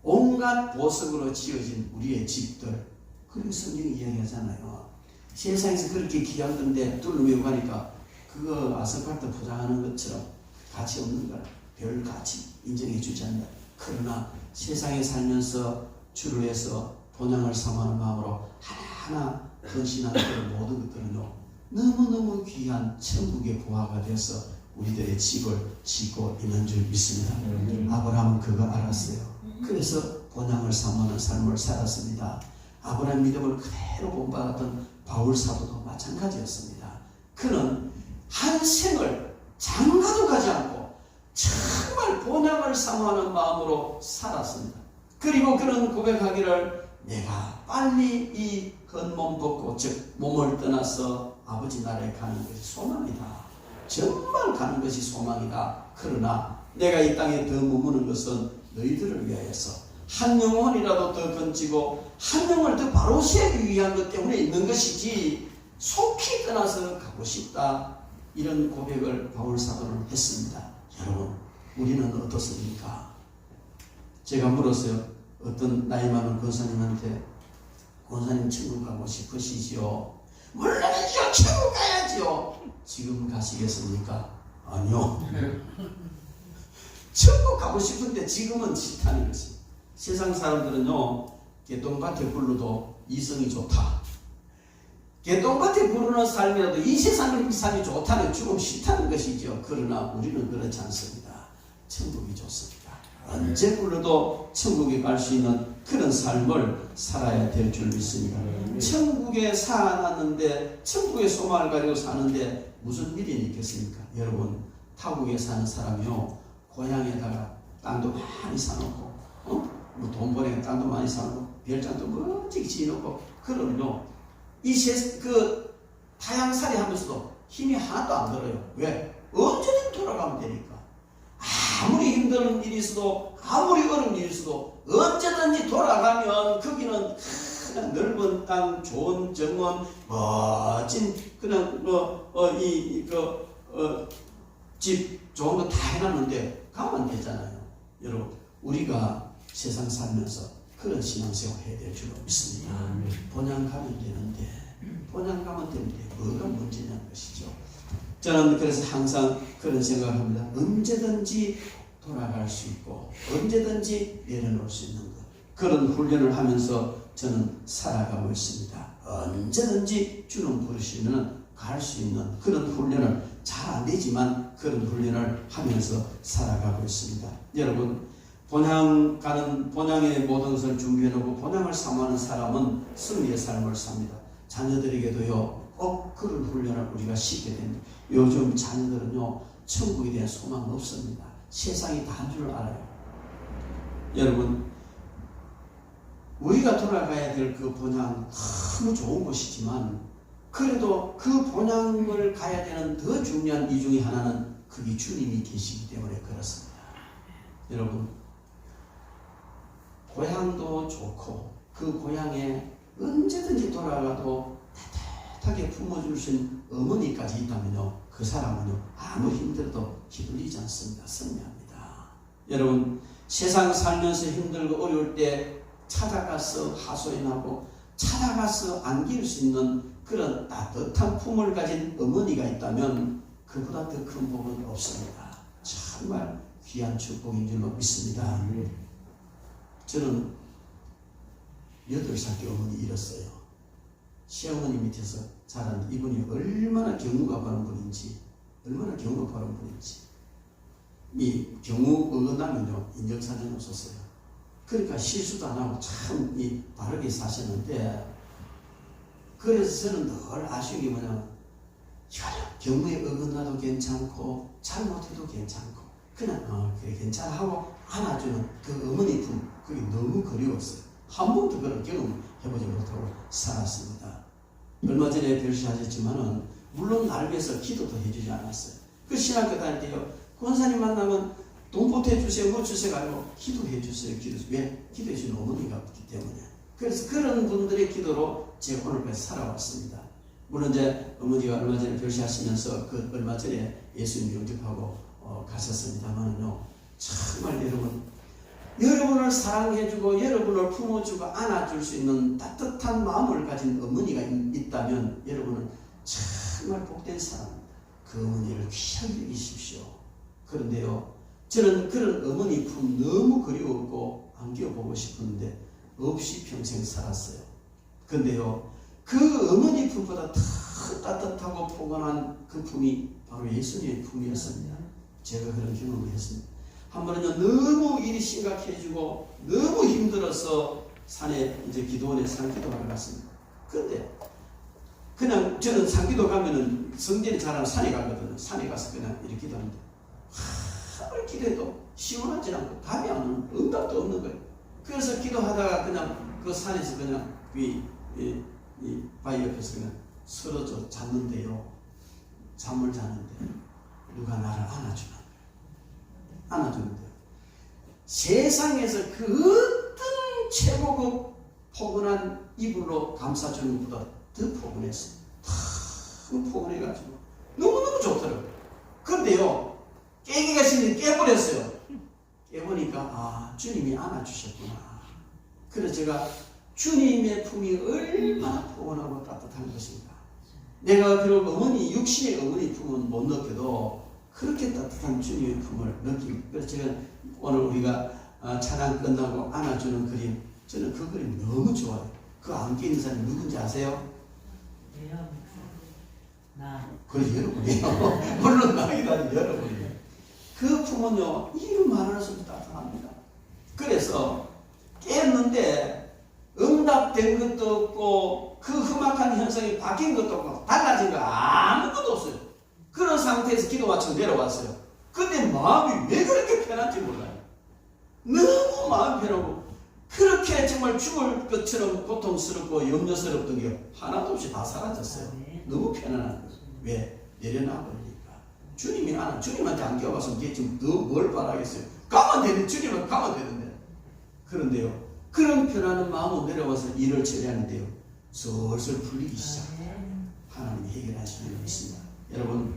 온갖 보석으로 지어진 우리의 집들 그런 성경이 이야기하잖아요. 세상에서 그렇게 귀한 건데 둘러매고 가니까 그거 아스팔트 포장하는 것처럼 가치 없는 걸 별 가치 인정해 주지 않는다. 그러나 세상에 살면서 주를 위해서 본향을 삼하는 마음으로 하나하나 헌신하는 그 모든 것들은요 너무너무 귀한 천국의 보화가 되어서 우리들의 집을 짓고 있는 줄 믿습니다. 아브라함은 그거 알았어요. 그래서 본향을 삼하는 삶을 살았습니다. 아브라함 믿음을 그대로 본받았던 바울 사도도 마찬가지였습니다. 그는 한 생을 장가도 가지 않고 정말 본향을 삼하는 마음으로 살았습니다. 그리고 그는 고백하기를 내가 빨리 이 겉몸 벗고 즉 몸을 떠나서 아버지 나라에 가는 것이 소망이다. 정말 가는 것이 소망이다. 그러나 내가 이 땅에 더 머무는 것은 너희들을 위하여서 한 영혼이라도 더 건지고 한 영혼을 더 바로 세우기 위한 것 때문에 있는 것이지 속히 떠나서 가고 싶다. 이런 고백을 바울 사도는 했습니다. 여러분 우리는 어떻습니까? 제가 물었어요. 어떤 나이 많은 권사님한테 권사님 천국 가고 싶으시지요? 물론이죠. 천국 가야지요. 지금 가시겠습니까? 아니요. 천국 가고 싶은데 지금은 싫다는 것이. 세상 사람들은요 개똥밭에 굴러도 이성이 좋다. 개똥밭에 부르는 삶이라도 이 세상의 삶이 좋다는 죽음 싫다는 것이죠. 그러나 우리는 그렇지 않습니다. 천국이 좋습니다. 언제 불러도 천국에 갈 수 있는 그런 삶을 살아야 될 줄 믿습니다. 천국에 살았는데 천국의 소망을 가지고 사는데 무슨 미련이 있겠습니까? 여러분 타국에 사는 사람이요 고향에다가 땅도 많이 사놓고 뭐 돈 벌이는 땅도 많이 사놓고 별장도 멋지게 지어놓고 그러면요 그 타향살이 하면서도 힘이 하나도 안 들어요. 왜? 언제든 돌아가면 되니까. 아무리 힘든 일이 있어도 아무리 어려운 일이 있어도 언제든지 돌아가면 거기는 그냥 넓은 땅, 좋은 정원, 멋진 그냥 집 좋은 거 다 해놨는데 가면 되잖아요. 여러분 우리가 세상 살면서 그런 신앙생활 해야 될 줄 믿습니다. 본향 가면 되는데 본향 가면 되는데 뭐가 문제냐는 것이죠. 저는 그래서 항상 그런 생각을 합니다. 언제든지 돌아갈 수 있고 언제든지 내려놓을 수 있는 것 그런 훈련을 하면서 저는 살아가고 있습니다. 언제든지 주는 부르시면 갈 수 있는 그런 훈련을 잘 안 되지만 그런 훈련을 하면서 살아가고 있습니다. 여러분 본향의 모든 것을 준비해놓고 본향을 사모하는 사람은 승리의 삶을 삽니다. 자녀들에게도요 꼭 그런 훈련을 우리가 시키게 됩니다. 요즘 자녀들은요 천국에 대한 소망은 없습니다. 세상이 다인 줄 알아요. 여러분 우리가 돌아가야 될 그 본향 너무 좋은 곳이지만 그래도 그 본향을 가야 되는 더 중요한 이유 중에 하나는 그게 주님이 계시기 때문에 그렇습니다. 여러분 고향도 좋고 그 고향에 언제든지 돌아가도 따뜻하게 품어줄 수 있는 어머니까지 있다면요 그 사람은요 아무 힘들어도 기울이지 않습니다. 승리합니다. 여러분 세상 살면서 힘들고 어려울 때 찾아가서 하소연하고 찾아가서 안길 수 있는 그런 따뜻한 품을 가진 어머니가 있다면 그보다 더 큰 복은 없습니다. 정말 귀한 축복인 줄로 믿습니다. 저는 8살 때 어머니 잃었어요. 시어머니 밑에서 자란 이분이 얼마나 경우가 바른 분인지 이 경우 어긋나면요 인정사정이 없었어요. 그러니까 실수도 안 하고 참 바르게 사셨는데 그래서 저는 늘 아쉬운 게 뭐냐면 경무에 어긋나도 괜찮고 잘못해도 괜찮고 그냥 그래 괜찮아 하고 안아주는 그 어머니 품 그게 너무 그리웠어요. 한 번도 그런 경험해보지 못하고 살았습니다. 얼마 전에 별시하셨지만은 물론 날 위해서 기도도 해주지 않았어요. 그 신학교 다닐 때요 권사님 만나면 돈 보태주세요 뭐 주세요 아니고 기도해 주세요. 왜? 기도해 주는 어머니가 없기 때문에. 그래서 그런 분들의 기도로 제가 오늘까지 살아왔습니다. 물론 이제 어머니가 얼마 전에 별시하시면서 그 얼마 전에 예수님 영접하고 가셨습니다만은요 정말 여러분을 사랑해주고 여러분을 품어주고 안아줄 수 있는 따뜻한 마음을 가진 어머니가 있다면 여러분은 정말 복된 사람입니다. 그 어머니를 귀하게 여기십시오. 그런데요 저는 그런 어머니 품 너무 그리웠고 안겨보고 싶었는데 없이 평생 살았어요. 그런데요 그 어머니 품보다 더 따뜻하고 포근한 그 품이 바로 예수님의 품이었습니다. 제가 그런 경험을 했습니다. 한 번은요 너무 일이 심각해지고 너무 힘들어서 산에 이제 기도원에 산기도하러 갔습니다. 그런데 그냥 저는 산기도 가면은 성전이 잘하는 산에 가거든요. 산에 가서 그냥 이렇게 기도합니다. 하루 기도해도 시원하지 않고 답이 안 오는 응답도 없는 거예요. 그래서 기도하다가 그냥 그 산에서 그냥 이 바위 옆에서 그냥 쓰러져 잤는데요. 잠을 자는데 누가 나를 안아주는데요. 세상에서 그 어떤 최고급 포근한 이불로 감싸주는 것보다 더 포근했어요. 너무 포근해가지고 너무너무 좋더라고요. 그런데요 깨기가 싫은데 깨버렸어요. 깨보니까 주님이 안아주셨구나. 그래서 제가 주님의 품이 얼마나 포근하고 따뜻한 것인가. 내가 비록 육신의 어머니 품은 못 느껴도 그렇게 따뜻한 주님의 품을 느낍니다. 그래서 제가 오늘 우리가 찬양 끝나고 안아주는 그림, 저는 그 그림 너무 좋아요. 그 안겨 있는 사람이 누군지 아세요? 그래 여러분이에요. 물론 나이도 아닌 여러분이에요. 그 품은요 이름 말할수록 따뜻합니다. 그래서 깼는데 응답된 것도 없고 그 험악한 현상이 바뀐 것도 없고 달라진 거 아무것도 없어요. 그런 상태에서 기도 마치고 내려왔어요. 근데 마음이 왜 그렇게 편한지 몰라요. 너무 마음이 편하고 그렇게 정말 죽을 것처럼 고통스럽고 염려스럽던 게 하나도 없이 다 사라졌어요. 너무 편안한 거예요. 왜? 내려놔버리니까. 주님한테 안 껴봐서 이게 지금 더 뭘 바라겠어요. 가면 되는데 주님은 가면 되는데. 그런데요. 그런 편안한 마음으로 내려와서 일을 처리하는데요. 슬슬 풀리기 시작해요. 하나님이 해결하시는 일이 있습니다. 여러분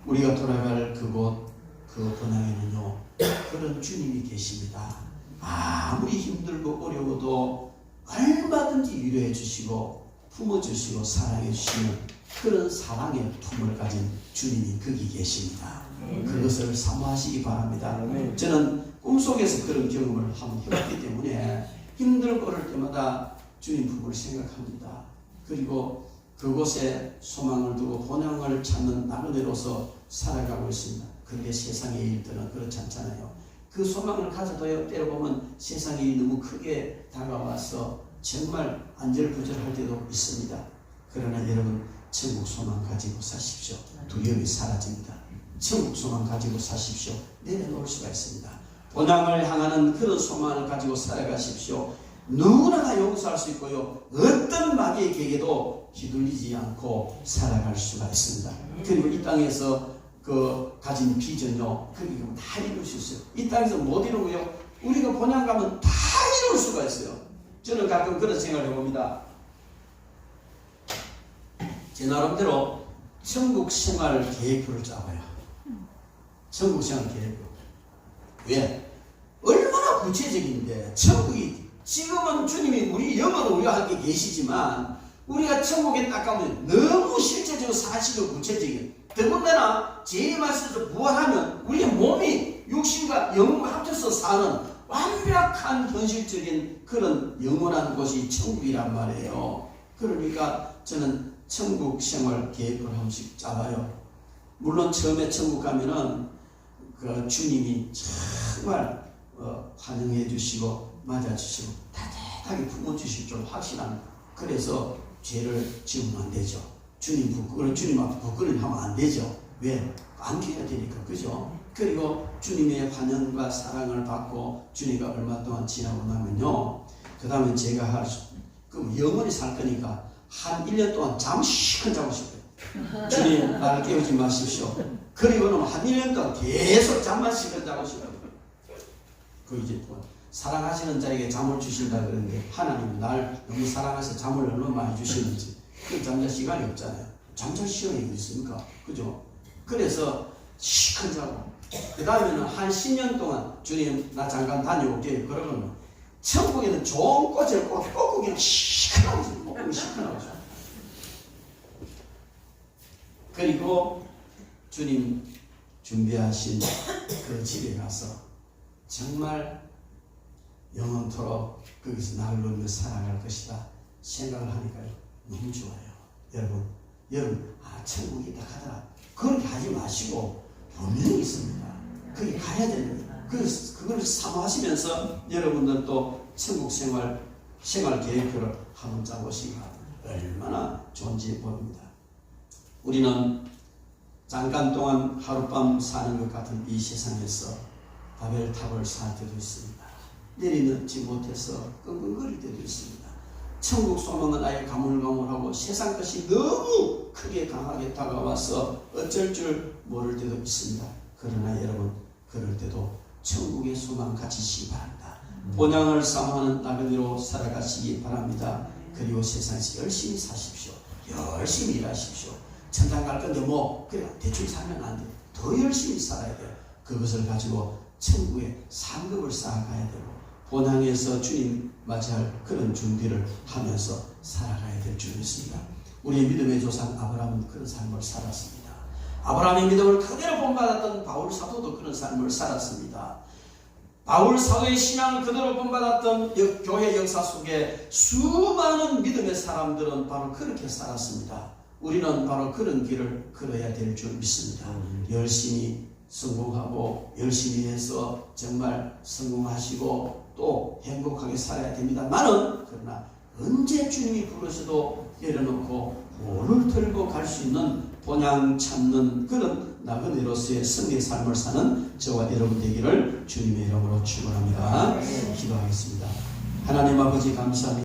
우리가 돌아갈 그곳 그 본향에는요 그런 주님이 계십니다. 아무리 힘들고 어려워도 얼마든지 위로해 주시고 품어주시고 사랑해 주시는 그런 사랑의 품을 가진 주님이 거기 계십니다. 그것을 사모하시기 바랍니다. 저는 꿈속에서 그런 경험을 한번 해봤기 때문에 힘들고 어릴 때마다 주님 품을 생각합니다. 그리고 그곳에 소망을 두고 본향을 찾는 나그네로서 살아가고 있습니다. 그런데 세상의 일들은 그렇지 않잖아요. 그 소망을 가져도요 때려보면 세상의 일이 너무 크게 다가와서 정말 안절부절할 때도 있습니다. 그러나 여러분 천국 소망 가지고 사십시오. 두려움이 사라집니다. 천국 소망 가지고 사십시오. 내려놓을 수가 있습니다. 본향을 향하는 그런 소망을 가지고 살아가십시오. 누구나 다 용서할 수 있고요. 어떤 마귀의 격에도 휘둘리지 않고 살아갈 수가 있습니다. 그리고 이 땅에서 그 가진 비전요, 그게 다 이룰 수 있어요. 이 땅에서 못 이루고요. 우리가 본향 가면 다 이룰 수가 있어요. 저는 가끔 그런 생각을 해봅니다. 제 나름대로 천국 생활 계획표를 짜봐요. 천국 생활 계획표. 왜? 얼마나 구체적인데 천국이 지금은 주님이 우리 영으로 우리와 함께 계시지만 우리가 천국에 딱 가면 너무 실제적으로 사실로 구체적인 더군다나 제 말씀에서 부활하면 우리의 몸이 육신과 영과 합쳐서 사는 완벽한 현실적인 그런 영원한 곳이 천국이란 말이에요. 그러니까 저는 천국 생활 계획을 한 번씩 짜봐요. 물론 처음에 천국 가면은 그 주님이 정말 환영해 주시고 맞아 주시고 따뜻하게 품어주실 줄 확신합니다. 그래서 죄를 지으면 안 되죠. 주님 앞에 부끄러움 하면 안 되죠. 왜? 안겨야 되니까. 그죠? 그리고 주님의 환영과 사랑을 받고 주님과 얼마 동안 지나고 나면요. 그 다음에 제가 그럼 영원히 살 거니까 한 1년 동안 잠 시큰 자고 싶어요. 주님 나를 깨우지 마십시오. 그리고는 한 1년 동안 계속 잠만 시큰 자고 싶어요. 그 이제 사랑하시는 자에게 잠을 주신다 그러는데 하나님 날 너무 사랑해서 잠을 얼마나 많이 주시는지 그 잠잘 시간이 없잖아요. 잠잘 시간이 있습니까? 그죠? 그래서 시큰 자고 그 다음에는 한 10년 동안 주님 나 잠깐 다녀올게요. 그러면 천국에는 좋은 꽃을 꽂고 그냥 시큰하고 목숨이 시큰하고 그리고 주님 준비하신 그 집에 가서 정말 영원토록 거기서 나를 놓으며 살아갈 것이다 생각을 하니까요 너무 좋아요. 여러분 천국이 있다 하더라 그렇게 하지 마시고 분명히 있습니다. 거기 가야 됩니다. 그걸 사모하시면서 여러분들도 천국 생활 계획표를 한번 짜보시기 바랍니다. 얼마나 좋은지 모릅니다. 우리는 잠깐 동안 하룻밤 사는 것 같은 이 세상에서 바벨탑을 쌓을 때도 있습니다. 내리놓지 못해서 끙끙거릴 때도 있습니다. 천국 소망은 아예 가물가물하고 세상 것이 너무 크게 강하게 다가와서 어쩔 줄 모를 때도 있습니다. 그러나 여러분 그럴 때도 천국의 소망 가지시기 바랍니다. 본향을 사모하는 나그네로 살아가시기 바랍니다. 그리고 세상에서 열심히 사십시오. 열심히 일하십시오. 천당 갈 건데 그래 대충 살면 안 돼. 더 열심히 살아야 돼요. 그것을 가지고 천국에 상급을 쌓아가야 되고 본향에서 주님 맞이할 그런 준비를 하면서 살아가야 될 줄 믿습니다. 우리의 믿음의 조상 아브라함은 그런 삶을 살았습니다. 아브라함의 믿음을 그대로 본받았던 바울 사도도 그런 삶을 살았습니다. 바울 사도의 신앙을 그대로 본받았던 교회 역사 속에 수많은 믿음의 사람들은 바로 그렇게 살았습니다. 우리는 바로 그런 길을 걸어야 될 줄 믿습니다. 열심히 성공하고 열심히 해서 정말 성공하시고 또 행복하게 살아야 됩니다만은 그러나 언제 주님이 부르셔도 내려놓고 오를 털고 갈 수 있는 본향 찾는 그런 나그네로서의 승리의 삶을 사는 저와 여러분 되기를 주님의 이름으로 축원합니다. 기도하겠습니다. 하나님 아버지 감사합니다.